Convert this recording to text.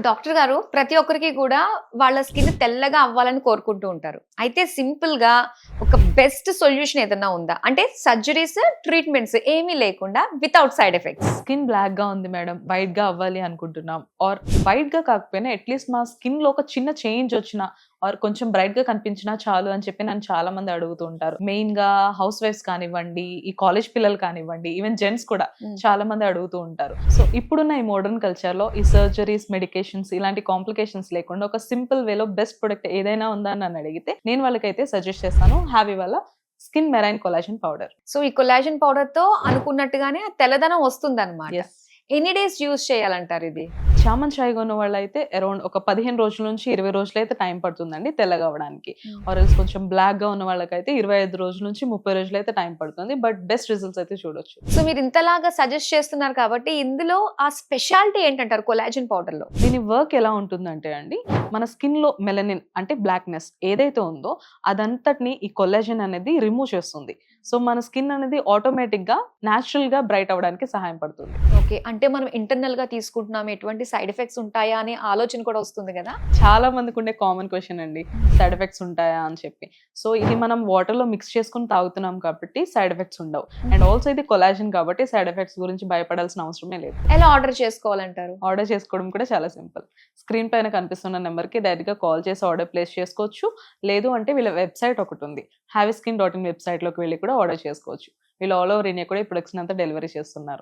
Doctor గారు ప్రతి ఒక్కరికి కూడా వాళ్ళ స్కిన్ తెల్లగా అవ్వాలని కోరుకుంటూ ఉంటారు. అయితే సింపుల్‌గా ఒక బెస్ట్ సొల్యూషన్ ఏదన్నా ఉందా? అంటే సర్జరీస్, ట్రీట్మెంట్స్ ఏమీ లేకుండా without side effects. Skin black గా ఉంది మేడం, వైట్ గా అవ్వాలి అనుకుంటున్నాం. ఆర్ వైట్ గా కాకపోయినా అట్లీస్ట్ మా స్కిన్ లో ఒక చిన్న చేంజ్ వచ్చినా ఆర్ కొంచెం బ్రైట్ గా కనిపించినా చాలు అని చెప్పి నన్ను చాలా మంది అడుగుతూ ఉంటారు. మెయిన్ గా హౌస్ వైఫ్స్ కానివ్వండి, ఈ కాలేజ్ పిల్లలు కానివ్వండి, ఈవెన్ జెంట్స్ కూడా చాలా మంది అడుగుతూ ఉంటారు. సో ఇప్పుడున్న ఈ మోడర్న్ కల్చర్ లో ఈ సర్జరీస్, మెడికేషన్స్ ఇలాంటి కాంప్లికేషన్స్ లేకుండా ఒక సింపుల్ వేలో బెస్ట్ ప్రొడక్ట్ ఏదైనా ఉందా అని నన్ను అడిగితే నేను వాళ్ళకైతే సజెస్ట్ చేస్తాను హ్యావీ వాళ్ళ skin marine collagen powder. So ఈ కొలాజన్ పౌడర్ తో అనుకున్నట్టుగానే ఆ తెల్లదనం వస్తుందన్నమాట. ఎస్. ఎన్ని డేస్ యూజ్ చేయాలంటారు ఇది? చామన్ చాయ్ కొన్న వాళ్ళైతే అరౌండ్ ఒక 15 రోజుల నుంచి 20 రోజులు అయితే టైం పడుతుందండి తెల్లగా అవ్వడానికి. ఆర్ ఎల్స్ కొంచెం బ్లాక్ గా ఉన్న వాళ్ళకైతే 25 రోజుల నుంచి 30 రోజులు అయితే టైం పడుతుంది. బట్ బెస్ట్ రిజల్ట్స్ అయితే చూడొచ్చు. సో మీరు ఇంతలాగా సజెస్ట్ చేస్తున్నారు కాబట్టి ఇందులో ఆ స్పెషాలిటీ ఏంటంటారు కొలాజన్ పౌడర్ లో? దీని వర్క్ ఎలా ఉంటుందంటే అండి, మన స్కిన్ లో మెలనిన్ అంటే బ్లాక్నెస్ ఏదైతే ఉందో అదంతటిని ఈ కొలాజన్ అనేది రిమూవ్ చేస్తుంది. సో మన స్కిన్ అనేది ఆటోమేటిక్ గా న్యాచురల్ గా బ్రైట్ అవ్వడానికి సహాయం పడుతుంది. ఓకే. అంటే మనం ఇంటర్నల్ గా తీసుకుంటున్నాం, ఎటువంటి సైడ్ ఎఫెక్ట్స్ ఉంటాయా అనే ఆలోచన కూడా వస్తుంది కదా? చాలా మందికి ఉండే కామన్ క్వశ్చన్ అండి, సైడ్ ఎఫెక్ట్స్ ఉంటాయా అని చెప్పి. సో ఇది మనం వాటర్ లో మిక్స్ చేసుకుని తాగుతున్నాం కాబట్టి సైడ్ ఎఫెక్ట్స్ ఉండవు. అండ్ ఆల్సో ఇది కొలాజన్ కాబట్టి సైడ్ ఎఫెక్ట్స్ గురించి భయపడాల్సిన అవసరమే లేదు. ఎలా ఆర్డర్ చేసుకోవాలంటారు? ఆర్డర్ చేసుకోవడం కూడా చాలా సింపుల్. స్క్రీన్ పైన కనిపిస్తున్న నెంబర్కి డైరెక్ట్గా కాల్ చేసి ఆర్డర్ ప్లేస్ చేసుకోవచ్చు. లేదు అంటే వీళ్ళ వెబ్సైట్ ఒకటి ఉంది, havyskin.in వెబ్సైట్లోకి వెళ్ళి కూడా ఆర్డర్ చేసుకోవచ్చు. వీళ్ళు ఆల్ ఓవర్ ఇండియా కూడా ఈ ప్రొడక్ట్స్ అంతా డెలివరీ చేస్తున్నారు.